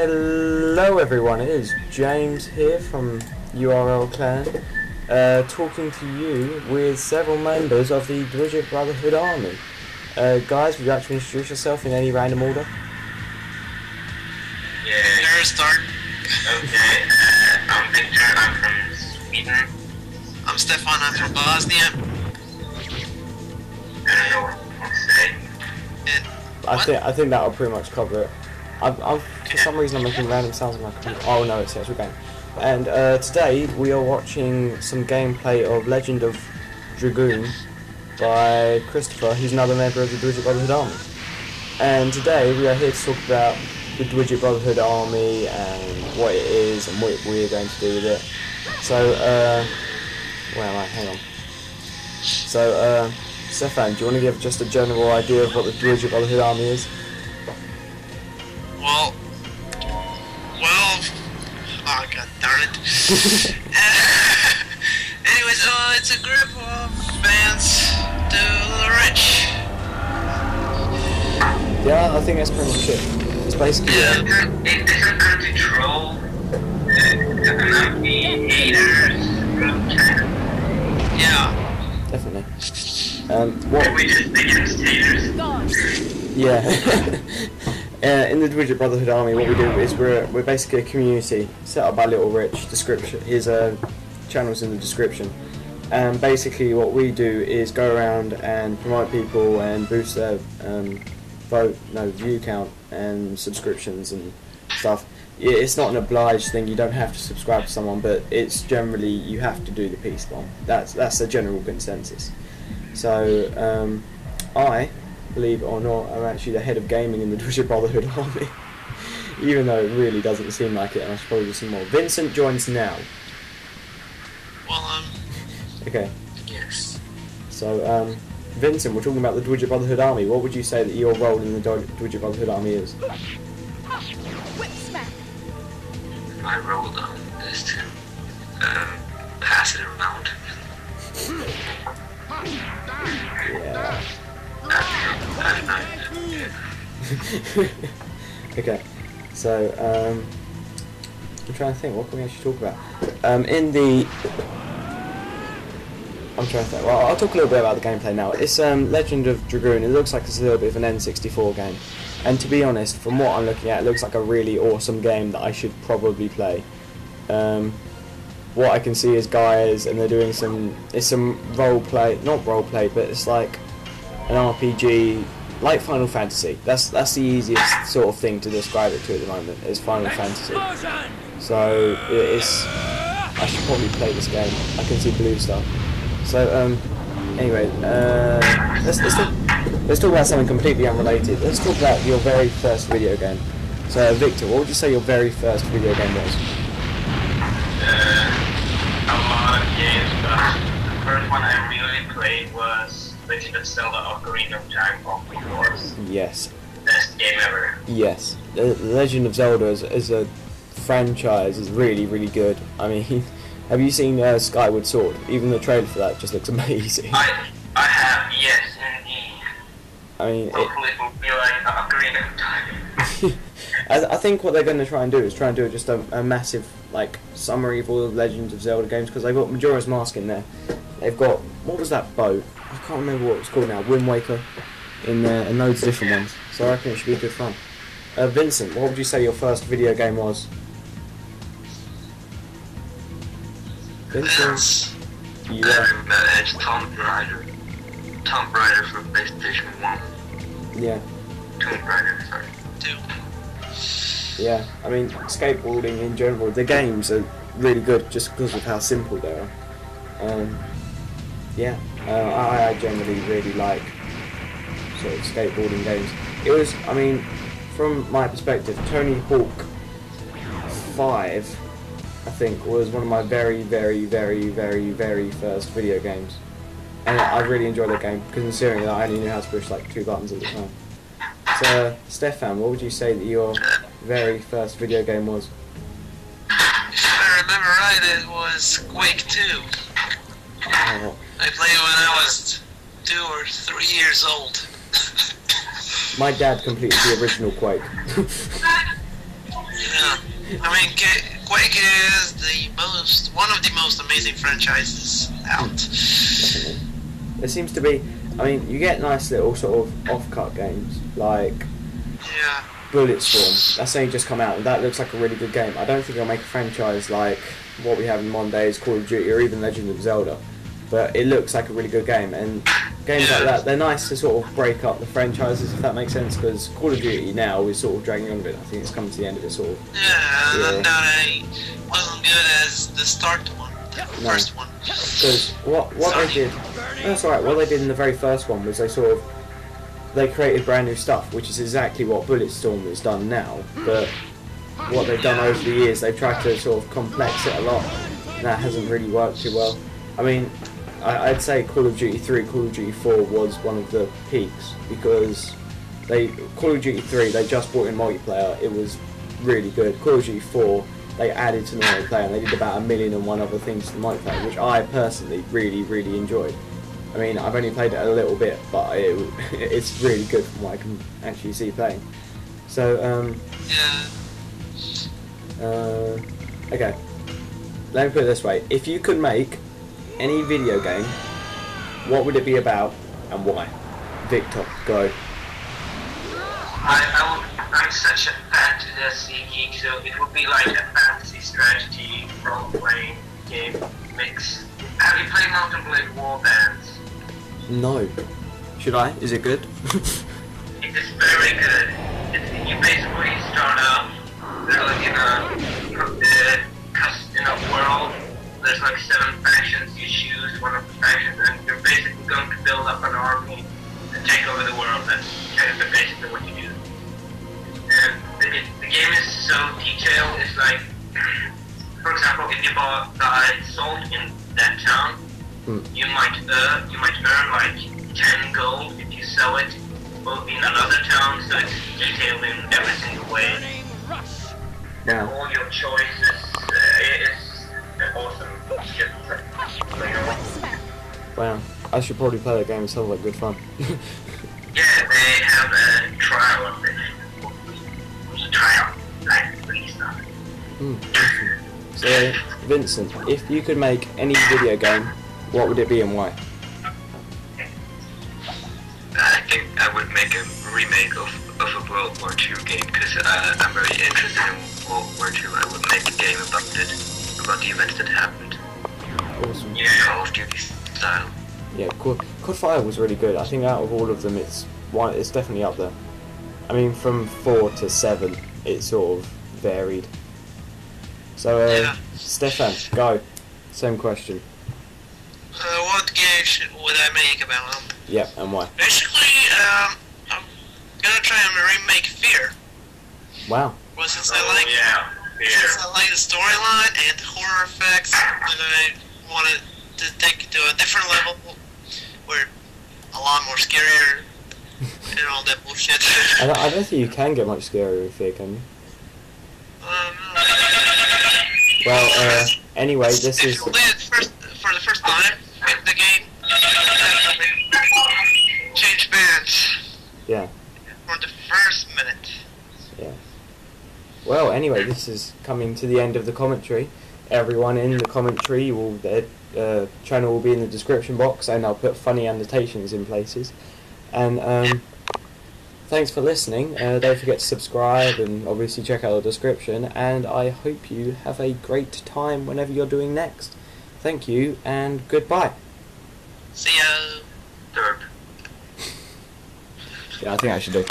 Hello everyone, it is James here from urlclan, talking to you with several members of the Dwidget Brotherhood army. Guys, would you like to introduce yourself in any random order? Yeah, start. Okay, I'm Victor, I'm from Sweden. I'm Stefan, I'm from Bosnia. I don't know what to say. I think that'll pretty much cover it. For some reason I'm making random sounds on my computer. Oh no, it's the actual game. And today we are watching some gameplay of Legend of Dragoon by Christopher, who's another member of the Dwidget Brotherhood army. And today we are here to talk about the Dwidget Brotherhood army and what it is and what we're going to do with it. So, where am I? Hang on. So, Stefan, do you want to give just a general idea of what the Dwidget Brotherhood army is? Well, oh god darn it. Anyways, it's a group of fans to the rich. Yeah, I think that's pretty much it. It's basically... It's an anti-troll, an anti-haters group. Yeah. Definitely. What... We just against haters. Yeah. In the Dwidget Brotherhood army, what we do is we're basically a community set up by Little Rich. Description is channels in the description, and basically what we do is go around and promote people and boost their view count and subscriptions and stuff. It's not an obliged thing. You don't have to subscribe to someone, but it's generally you have to do the peace bomb. That's the general consensus. So I, believe it or not, I'm actually the head of gaming in the Dwidget Brotherhood army. Even though it really doesn't seem like it, and I should probably do some more. Vincent joins now. Well, okay. Yes. So, Vincent, we're talking about the Dwidget Brotherhood army. What would you say that your role in the Dwidget Brotherhood army is? Whip smack. My role is to pass it around. Yeah. Okay, so I'm trying to think, what can we actually talk about? I'm trying to think. Well, I'll talk a little bit about the gameplay now. It's Legend of Dragoon. It looks like it's a little bit of an N64 game, and to be honest, from what I'm looking at, it looks like a really awesome game that I should probably play. What I can see is guys, and they're doing some role play, not role play, but it's like an RPG, like Final Fantasy. That's the easiest sort of thing to describe it to at the moment, is Final Fantasy. So I should probably play this game. I can see blue stuff. So anyway, let's talk about something completely unrelated. Let's talk about your very first video game. So Victor, what would you say your very first video game was? A lot of games, but the first one I really played was Legend of Dragoon of Dragoon, of course. Yes. Best game ever. Yes. The Legend of Zelda is a franchise, is really, really good. I mean, have you seen Skyward Sword? Even the trailer for that just looks amazing. I have, yes, indeed. I mean, hopefully it will be like Ocarina of Time. I think what they're going to try and do is just a massive summary of all the Legends of Zelda games, because they've got Majora's Mask in there. They've got, what was that boat? I can't remember what it's called now. Wind Waker in there, and loads of different ones. So I reckon it should be good fun. Vincent, what would you say your first video game was? Vincent? Yeah. It's Tomb Raider. Tomb Raider for PlayStation 1. Yeah. Tomb Raider, sorry. 2. Yeah, I mean, skateboarding in general, the games are really good just because of how simple they are. Yeah, I generally really like sort of skateboarding games. It was, I mean, from my perspective, Tony Hawk 5, I think, was one of my very, very, very, very, very first video games. And I really enjoyed that game, considering that I only knew how to push like 2 buttons at the time. So, Stefan, what would you say that your very first video game was? If I remember right, it was Quake 2. Oh. I played when I was 2 or 3 years old. My dad completed the original Quake. Yeah. I mean, Quake is one of the most amazing franchises out. Definitely. There seems to be, I mean, you get nice little sort of off-cut games, like Yeah. Bulletstorm. That's only just come out, and that looks like a really good game. I don't think they'll make a franchise like what we have in modern days, Call of Duty, or even Legend of Zelda. But it looks like a really good game, and games like that, they're nice to sort of break up the franchises, if that makes sense, because Call of Duty now is sort of dragging on a bit. I think it's coming to the end of it, sort of. Yeah, that wasn't good as the start one, the first one. Because what they did, that's alright, what they did in the very first one was they created brand new stuff, which is exactly what Bulletstorm has done now, but what they've done over the years, they've tried to sort of complex it a lot, and that hasn't really worked too well. I mean, I'd say Call of Duty 3, Call of Duty 4 was one of the peaks, because Call of Duty 3, they just brought in multiplayer, it was really good. Call of Duty 4, they added to the multiplayer, and they did about 1,000,001 other things to the multiplayer, which I personally really, really enjoyed. I mean, I've only played it a little bit, but it's really good from what I can actually see playing. So, okay. Let me put it this way. If you could make any video game, what would it be about and why? Victor, go. I'm such a fantasy geek, so it would be like a fantasy strategy role-playing game mix. Have you played Mountain Blade Warbands? No. Should I? Is it good? It is very good. You basically start off like in a world. There's like 7 factions. You choose one of the factions, and you're basically going to build up an army and take over the world. That's kind of basically what you do. And the game is so detailed. It's like, for example, if you buy salt in that town, you might earn like 10 gold if you sell it in another town. So it's detailed in every single way. Wow. All your choices is awesome. Just Wow. I should probably play that game. It sounds like good fun. yeah, they have a trial of it. Trial, like free stuff. Awesome. So, Vincent, if you could make any video game, what would it be and why? I think I would make a remake of a World War II game, because I'm very interested in World War II. I would make a game about it, about the events that happened. Awesome. Yeah, Call of Duty style. Yeah, COD Fire was really good. I think out of all of them, it's definitely up there. I mean, from 4 to 7, it sort of varied. So, Stefan, go. Same question. What game would I make about them? Yeah, and why? Basically, I'm gonna try and remake Fear. Wow. Well, since I like the storyline and horror effects, and I wanted to take it to a different level, where a lot more scarier and all that bullshit. I don't think you can get much scarier with Fear, can you? Well, anyway, this is... For the first time in the game, change bands. Yeah. For the first minute. Yeah. Well, anyway, this is coming to the end of the commentary. Everyone in the commentary, their channel will be in the description box, and I'll put funny annotations in places. And thanks for listening. Don't forget to subscribe and obviously check out the description. And I hope you have a great time whenever you're doing next. Thank you and goodbye. See ya. Derp. Yeah, I think I should do.